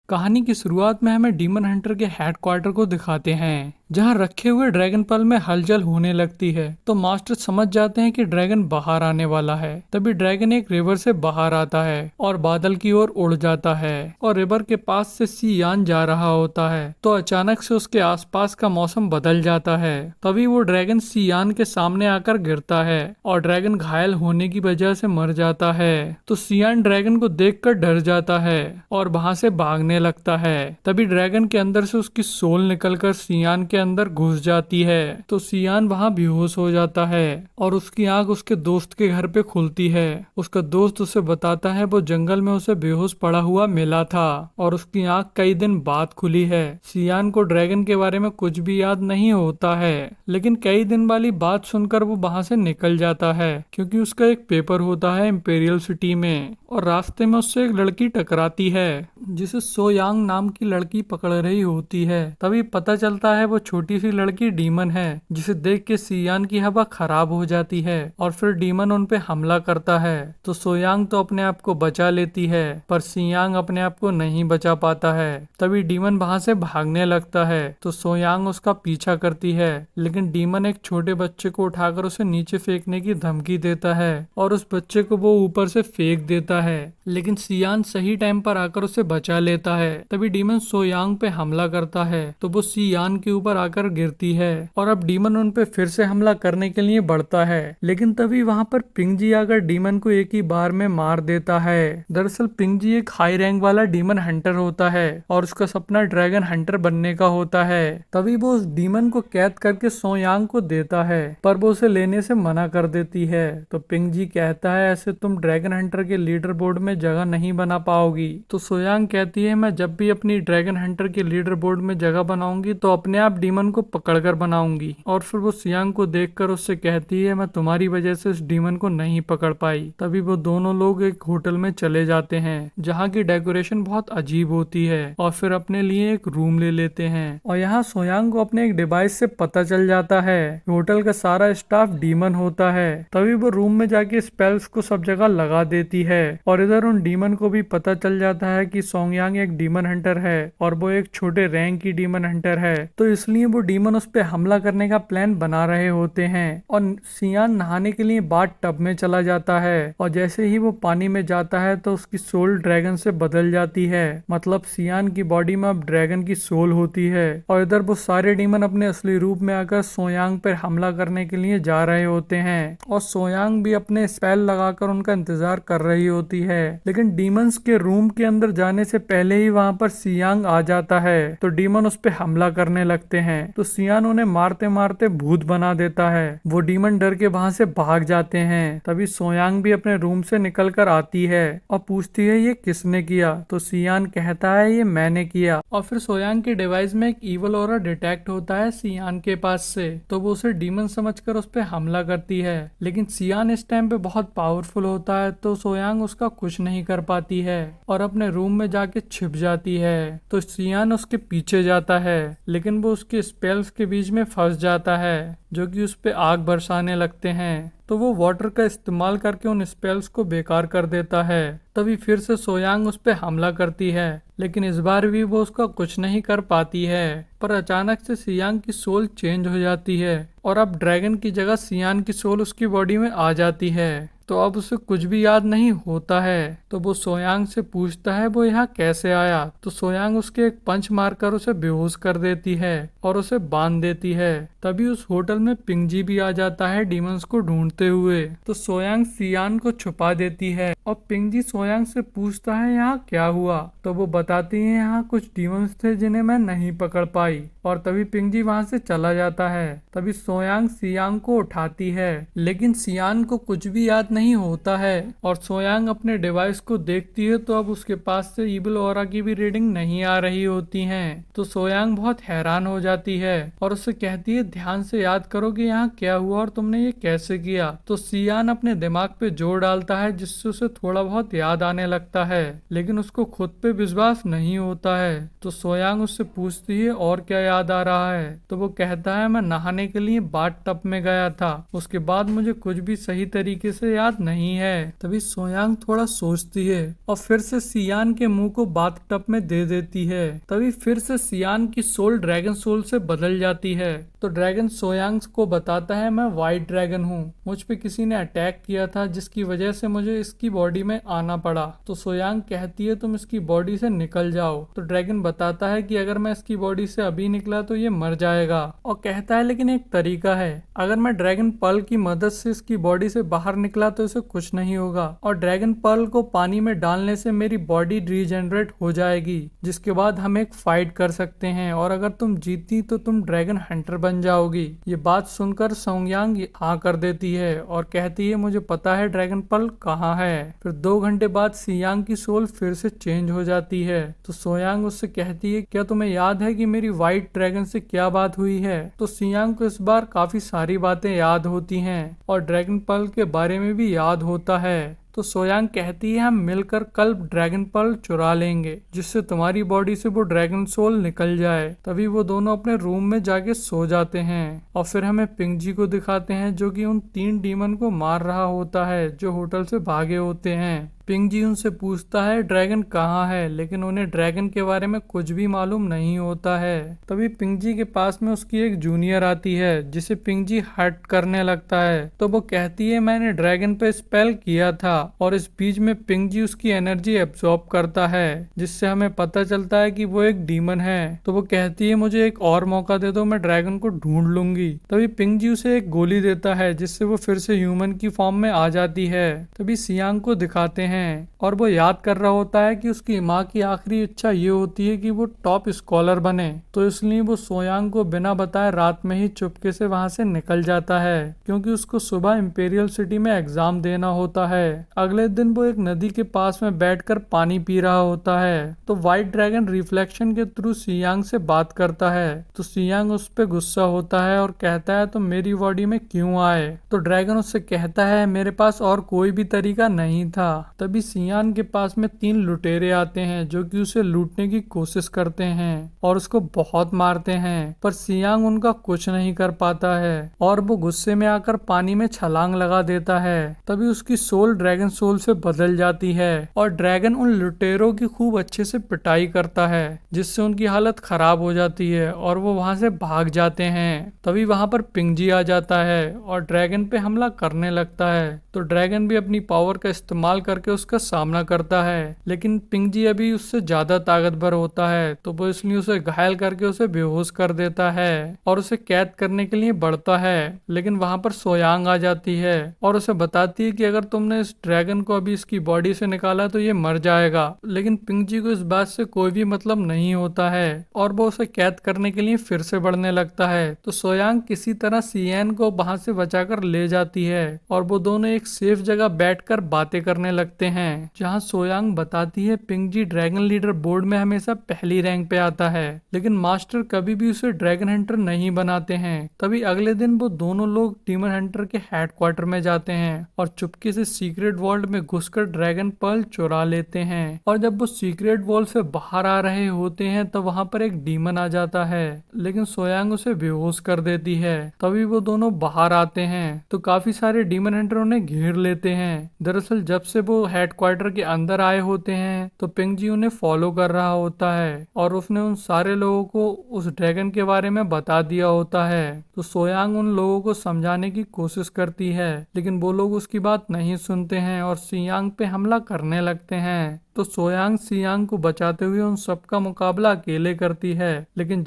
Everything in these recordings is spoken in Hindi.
कहानी की शुरुआत में हमें डीमन हंटर के हेडक्वार्टर को दिखाते हैं, जहां रखे हुए ड्रैगन पल में हलचल होने लगती है। तो मास्टर समझ जाते हैं कि ड्रैगन बाहर आने वाला है। तभी ड्रैगन एक रिवर से बाहर आता है और बादल की ओर उड़ जाता है और रिवर के पास से सी यान जा रहा होता है। तो अचानक से उसके आसपास का मौसम बदल जाता है। तभी वो ड्रैगन सी यान के सामने आकर गिरता है और ड्रैगन घायल होने की वजह से मर जाता है। तो सियान ड्रैगन को देखकर डर जाता है और वहां से भागने लगता है। तभी ड्रैगन के अंदर से उसकी सोल निकलकर सियान के अंदर घुस जाती है। तो सियान वहां बेहोश हो जाता है और उसकी आंख उसके दोस्त के घर पे खुलती है। उसका दोस्त उसे बताता है वो जंगल में उसे बेहोश पड़ा हुआ मिला था और उसकी आंख कई दिन बाद खुली है। सियान को ड्रैगन के बारे में कुछ भी याद नहीं होता है, लेकिन कई दिन वाली बात सुनकर वो वहां से निकल जाता है क्योंकि उसका एक पेपर होता है इंपेरियल सिटी में। और रास्ते में उससे एक लड़की टकराती है जिसे सो यांग नाम की लड़की पकड़ रही होती है। तभी पता चलता है वो छोटी सी लड़की डीमन है, जिसे देख के सियान की हवा खराब हो जाती है और फिर डीमन उन पे हमला करता है। तो सोयांग तो अपने आप को बचा लेती है, पर सियांग अपने आप को नहीं बचा पाता है। तभी डीमन वहां से भागने लगता है तो सोयांग उसका पीछा करती है, लेकिन डीमन एक छोटे बच्चे को उठाकर उसे नीचे फेंकने की धमकी देता है और उस बच्चे को वो ऊपर से फेंक देता है, लेकिन सियान सही टाइम पर आकर उसे बचा लेता है। तभी डीमन सोयांग पे हमला करता है तो वो सियान के ऊपर आकर गिरती है और अब डीमन उन पे फिर से हमला करने के लिए बढ़ता है, लेकिन तभी वहां पर पिंगजी आकर डीमन को एक ही बार में मार देता है। दरअसल पिंगजी एक हाई रैंक वाला डीमन हंटर होता है और उसका सपना ड्रैगन हंटर बनने का होता है। तभी वो उस डीमन को कैद करके सोयांग को देता है, पर वो उसे लेने से मना कर देती है। तो पिंगजी कहता है ऐसे तुम ड्रैगन हंटर के लीडर बोर्ड में जगह नहीं बना पाओगी। तो सोयांग कहती है मैं जब भी अपनी ड्रैगन हंटर के लीडर बोर्ड में जगह बनाऊंगी तो अपने आप डीमन को पकड़कर बनाऊंगी। और फिर वो सियांग को देखकर उससे कहती है मैं तुम्हारी वजह से इस डीमन को नहीं पकड़ पाई। तभी वो दोनों लोग एक होटल में चले जाते हैं जहाँ की डेकोरेशन बहुत अजीब होती है और फिर अपने लिए एक रूम ले लेते हैं। और यहाँ सोयांग को अपने एक डिवाइस से पता चल जाता है होटल का सारा स्टाफ डीमन होता है। तभी वो रूम में जाके स्पेल्स को सब जगह लगा देती है और इधर उन डीमन को भी पता चल जाता है कि सोयांग एक डीमन हंटर है और वो एक छोटे रैंक की डीमन हंटर है। तो इसलिए वो डीमन उस पे हमला करने का प्लान बना रहे होते हैं। और सियान नहाने के लिए बाथ टब में चला जाता है और जैसे ही वो पानी में जाता है तो उसकी सोल ड्रैगन से बदल जाती है। मतलब सियान की बॉडी में अब ड्रैगन की सोल होती है और इधर वो सारे डीमन अपने असली रूप में आकर सोयांग पर हमला करने के लिए जा रहे होते हैं और सोयांग भी अपने स्पेल लगाकर उनका इंतजार कर रही होती है। लेकिन डीमंस के रूम के अंदर जाने से पहले ही वहां पर सियांग आ जाता है तो डीमन उस पे हमला करने लगते हैं। तो सियान उन्हें मारते मारते भूत बना देता है। वो डीमन डर के वहां से भाग जाते हैं। तभी सोयांग भी अपने रूम से निकल कर आती है और पूछती है ये किसने किया। तो सियान कहता है ये मैंने किया। और फिर सोयांग के डिवाइस में एक ईवल ऑरा डिटेक्ट होता है सियान के पास से, तो वो उसे डीमन समझकर उस पे हमला करती है। लेकिन सियान इस टाइम पे बहुत पावरफुल होता है तो सोयांग उसका कुछ नहीं कर पाती है और अपने रूम में जाके छिप जाती है। तो सियान उसके पीछे जाता है, लेकिन वो उसके स्पेल्स के बीच में फंस जाता है जो कि उस पे आग बरसाने लगते हैं। तो वो वाटर का इस्तेमाल करके उन स्पेल्स को बेकार कर देता है। तभी फिर से सोयांग उस पे हमला करती है, लेकिन इस बार भी वो उसका कुछ नहीं कर पाती है। पर अचानक से सियांग की सोल चेंज हो जाती है और अब ड्रैगन की जगह सियान की सोल उसकी बॉडी में आ जाती है। तो अब उसे कुछ भी याद नहीं होता है। तो वो सोयांग से पूछता है वो यहाँ कैसे आया। तो सोयांग उसके एक पंच मारकर उसे बेहोश कर देती है और उसे बांध देती है। तभी उस होटल में पिंगजी भी आ जाता है डीमंस को ढूंढते हुए। तो सोयांग सियान को छुपा देती है और पिंगजी सोयांग से पूछता है यहाँ क्या हुआ। तो वो बताती है यहाँ कुछ डीमंस थे जिन्हें मैं नहीं पकड़ पाई। और तभी पिंगजी वहां से चला जाता है। तभी सोयांग सियांग को उठाती है, लेकिन सियान को कुछ भी याद नहीं होता है और सोयांग अपने डिवाइस को देखती है तो अब उसके पास से ईविल ऑरा की भी रीडिंग नहीं आ रही होती हैं। तो सोयांग बहुत हैरान हो जाती है और उससे कहती है ध्यान से याद करो कि यहाँ क्या हुआ और तुमने ये कैसे किया। तो सियान अपने दिमाग पे जोर डालता है जिससे उसे थोड़ा बहुत याद आने लगता है, लेकिन उसको खुद पे विश्वास नहीं होता है। तो सोयांग उससे पूछती है और क्या याद याद आ रहा है? तो वो कहता है मैं नहाने के लिए बाथ टब में गया था, उसके बाद मुझे कुछ भी सही तरीके से याद नहीं है। तभी सोयांग थोड़ा सोचती है और फिर से सियान के मुंह को बाथ टब में दे देती है। तभी फिर से सियान की सोल ड्रैगन सोल से बदल जाती है। तो ड्रैगन सोयांग को बताता है मैं व्हाइट ड्रैगन हूँ, मुझ पे किसी ने अटैक किया था जिसकी वजह से मुझे इसकी बॉडी में आना पड़ा। तो सोयांग कहती है तुम इसकी बॉडी से निकल जाओ। तो ड्रैगन बताता है कि अगर मैं इसकी बॉडी से अभी निकला तो ये मर जाएगा, और कहता है लेकिन एक तरीका है, अगर मैं ड्रैगन पर्ल की मदद से इसकी बॉडी से बाहर निकला तो इसे कुछ नहीं होगा, और ड्रैगन पर्ल को पानी में डालने से मेरी बॉडी रीजनरेट हो जाएगी, जिसके बाद हम एक फाइट कर सकते हैं, और अगर तुम जीती तो तुम ड्रैगन हंटर बन जाओगी। ये बात सुनकर सोयांग हाँ कर देती है और कहती है मुझे पता है ड्रैगन पर्ल कहाँ है। फिर 2 घंटे बाद सियांग की सोल फिर से चेंज हो जाती है। तो सोयांग उससे कहती है क्या तुम्हें याद है कि मेरी व्हाइट ड्रैगन से क्या बात हुई है? तो सियांग को इस बार काफी सारी बातें याद होती हैं और ड्रैगन पर्ल के बारे में भी याद होता है। तो सोयांग कहती है हम मिलकर कल ड्रैगन पर्ल चुरा लेंगे जिससे तुम्हारी बॉडी से वो ड्रैगन सोल निकल जाए। तभी वो दोनों अपने रूम में जाके सो जाते हैं और फिर हमें पिंगजी को दिखाते हैं जो कि उन 3 डीमन को मार रहा होता है जो होटल से भागे होते हैं। पिंगजी उनसे पूछता है ड्रैगन कहाँ है, लेकिन उन्हें ड्रैगन के बारे में कुछ भी मालूम नहीं होता है। तभी पिंगजी के पास में उसकी एक जूनियर आती है जिसे पिंगजी हर्ट करने लगता है। तो वो कहती है मैंने ड्रैगन पे स्पेल किया था, और इस बीच में पिंगजी उसकी एनर्जी एब्जॉर्ब करता है जिससे हमें पता चलता है कि वो एक डीमन है। तो वो कहती है मुझे एक और मौका दे दो, मैं ड्रैगन को ढूंढ लूंगी। तभी पिंगजी उसे एक गोली देता है जिससे वो फिर से ह्यूमन की फॉर्म में आ जाती है। तभी सियांग को दिखाते हैं और वो याद कर रहा होता है कि उसकी माँ की आखिरी इच्छा ये होती है कि वो टॉप स्कॉलर बने, तो इसलिए वो सोयांग को बिना बताए रात में ही चुपके से वहां से निकल जाता है क्योंकि उसको सुबह इंपीरियल सिटी में एग्जाम देना होता है। अगले दिन वो एक नदी के पास में बैठकर पानी पी रहा होता है। तो व्हाइट ड्रैगन रिफ्लेक्शन के थ्रू सियांग से बात करता है। तो सियांग उस पर गुस्सा होता है और कहता है तुम मेरी बॉडी में क्यों आए? तो ड्रैगन उससे कहता है मेरे पास और कोई भी तरीका नहीं था। तभी सियान के पास में 3 लुटेरे आते हैं जो कि उसे लूटने की कोशिश करते हैं और उसको बहुत मारते हैं, पर सियांग उनका कुछ नहीं कर पाता है और वो गुस्से में आकर पानी में छलांग लगा देता है। तभी उसकी सोल ड्रैगन सोल से बदल जाती है और ड्रैगन उन लुटेरों की खूब अच्छे से पिटाई करता है जिससे उनकी हालत खराब हो जाती है और वो वहां से भाग जाते हैं। तभी वहां पर पिंगजी आ जाता है और ड्रैगन पे हमला करने लगता है। तो ड्रैगन भी अपनी पावर का इस्तेमाल करके उसका सामना करता है, लेकिन पिंगजी अभी उससे ज्यादा ताकतवर होता है तो वो इसलिए उसे घायल करके उसे बेहोश कर देता है और उसे कैद करने के लिए बढ़ता है। लेकिन वहां पर सोयांग आ जाती है और उसे बताती है कि अगर तुमने इस ड्रैगन को अभी इसकी बॉडी से निकाला तो ये मर जाएगा। लेकिन पिंगजी को इस बात से कोई भी मतलब नहीं होता है और वो उसे कैद करने के लिए फिर से बढ़ने लगता है। तो सोयांग किसी तरह सियान को वहां से बचाकर ले जाती है और वो दोनों एक सेफ जगह बैठकर बातें करने लगते हैं जहां सोयांग बताती है पिंगजी ड्रैगन लीडर बोर्ड में हमेशा पहली रैंक पे आता है, लेकिन मास्टर कभी भी उसे ड्रैगन हंटर नहीं बनाते हैं। तभी अगले दिन वो दोनों लोग डीमन हंटर के हेडक्वार्टर में जाते हैं और चुपके से सीक्रेट वॉल्ट में घुसकर ड्रैगन पर्ल चुरा लेते हैं। और जब वो सीक्रेट वॉल्ट से बाहर आ रहे होते हैं तो वहां पर एक डीमन आ जाता है, लेकिन सोयांग उसे बेहोश कर देती है। तभी वो दोनों बाहर आते हैं तो काफी सारे डीमन हंटर उन्हें घेर लेते हैं। दरअसल जब से वो हेडक्वार्टर के अंदर आए होते हैं तो पिंगजी उन्हें फॉलो कर रहा होता है और उसने उन सारे लोगों को उस ड्रैगन के बारे में बता दिया होता है। तो सोयांग उन लोगों को समझाने की कोशिश करती है, लेकिन वो लोग उसकी बात नहीं सुनते हैं और सियांग पे हमला करने लगते हैं। तो सोयांग सियांग को बचाते हुए उन सबका मुकाबला अकेले करती है, लेकिन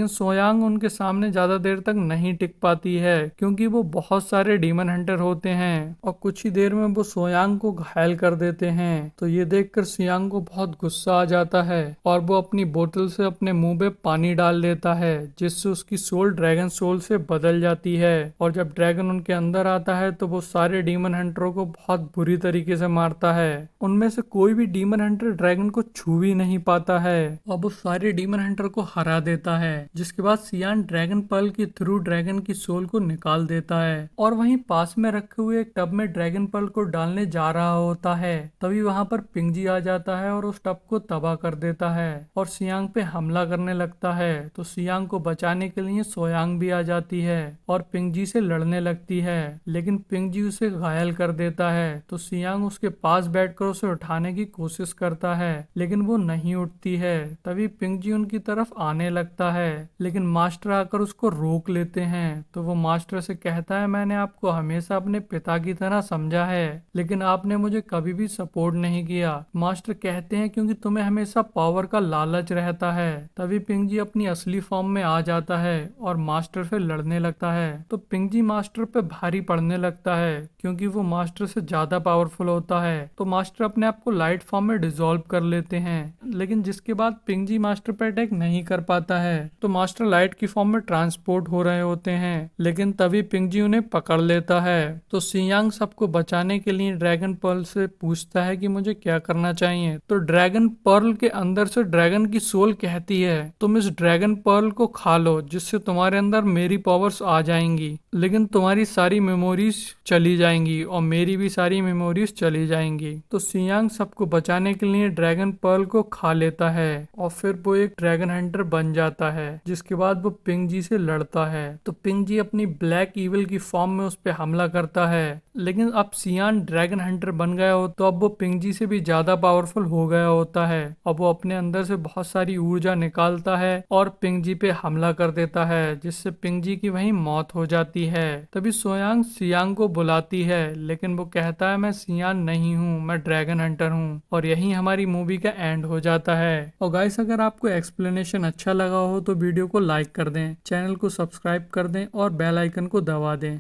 सोयांग उनके सामने ज्यादा देर तक नहीं टिक पाती है क्योंकि वो बहुत सारे डीमन हंटर होते हैं और कुछ ही देर में वो सोयांग को घायल कर देते हैं। तो ये देखकर सियांग को बहुत गुस्सा आ जाता है और वो अपनी बोतल से अपने मुंह पे पानी डाल देता है जिससे उसकी सोल ड्रैगन सोल से बदल जाती है। और जब ड्रैगन उनके अंदर आता है तो वो सारे डीमन हंटरों को बहुत बुरी तरीके से मारता है। उनमें से कोई भी डीमन हंटर ड्रैगन को छू भी नहीं पाता है और वो सारे डीमन हंटर को हरा देता है। जिसके बाद सियान ड्रैगन पर्ल के थ्रू ड्रैगन की सोल को निकाल देता है और वहीं पास में रखे हुए एक टब में ड्रैगन पर्ल को डालने जा रहा होता है। तभी वहां पर पिंगजी आ जाता है और उस टब को तबाह कर देता है और सियांग पे हमला करने लगता है। तो सियांग को बचाने के लिए सोयांग भी आ जाती है और पिंगजी से लड़ने लगती है, लेकिन पिंगजी उसे घायल कर देता है। तो सियांग उसके पास बैठकर उसे उठाने की कोशिश करता है, लेकिन वो नहीं उठती है। तभी पिंगजी उनकी तरफ आने लगता है, लेकिन मास्टर आकर उसको रोक लेते हैं। तो वो मास्टर से कहता है, मैंने आपको हमेशा अपने पिता की तरह समझा है, लेकिन आपने मुझे कभी भी सपोर्ट नहीं किया। मास्टर कहते हैं क्योंकि तुम्हें हमेशा पावर का लालच रहता है। तभी पिंगजी अपनी असली फॉर्म में आ जाता है और मास्टर से लड़ने लगता है। तो पिंगजी मास्टर पे भारी पड़ने लगता है क्योंकि वो मास्टर से ज्यादा पावरफुल होता है। तो मास्टर अपने आप को लाइट फॉर्म में डिसॉल्व कर लेते हैं, लेकिन जिसके बाद पिंगजी मास्टर पे अटैक नहीं कर पाता है। तो मास्टर लाइट की फॉर्म में ट्रांसपोर्ट हो रहे होते हैं, लेकिन तभी पिंगजी उन्हें पकड़ लेता है। तो सियांग सबको बचाने के लिए ड्रैगन पर्ल से पूछता है कि मुझे क्या करना चाहिए। तो ड्रैगन पर्ल के अंदर से ड्रैगन की सोल कहती है, तुम इस ड्रैगन पर्ल को खा लो जिससे तुम्हारे अंदर मेरी पावर्स आ जाएंगी, लेकिन तुम्हारी सारी मेमोरीज चली जाएंगी और मेरी भी सारी मेमोरीज चली जाएंगी। तो सियांग सबको बचाने के लिए ड्रैगन पर्ल को खा लेता है और फिर वो एक ड्रैगन हंटर बन जाता है। जिसके बाद वो पिंगजी से लड़ता है। तो पिंगजी अपनी ब्लैक ईविल की फॉर्म में उस पर हमला करता है, लेकिन अब सियान ड्रैगन हंटर बन गया हो तो अब वो पिंगजी से भी ज्यादा पावरफुल हो गया होता है। अब वो अपने अंदर से बहुत सारी ऊर्जा निकालता है और पिंगजी पे हमला कर देता है, जिससे पिंगजी की वहीं मौत हो जाती है। तभी सोयांग सियांग को बुलाती है, लेकिन वो कहता है मैं सियान नहीं हूँ, मैं ड्रैगन हंटर हूँ। और यही हमारी मूवी का एंड हो जाता है। और गाइस, अगर आपको एक्सप्लेनेशन अच्छा लगा हो तो वीडियो को लाइक कर दें, चैनल को सब्सक्राइब कर दें और बेल आइकन को दबा दें।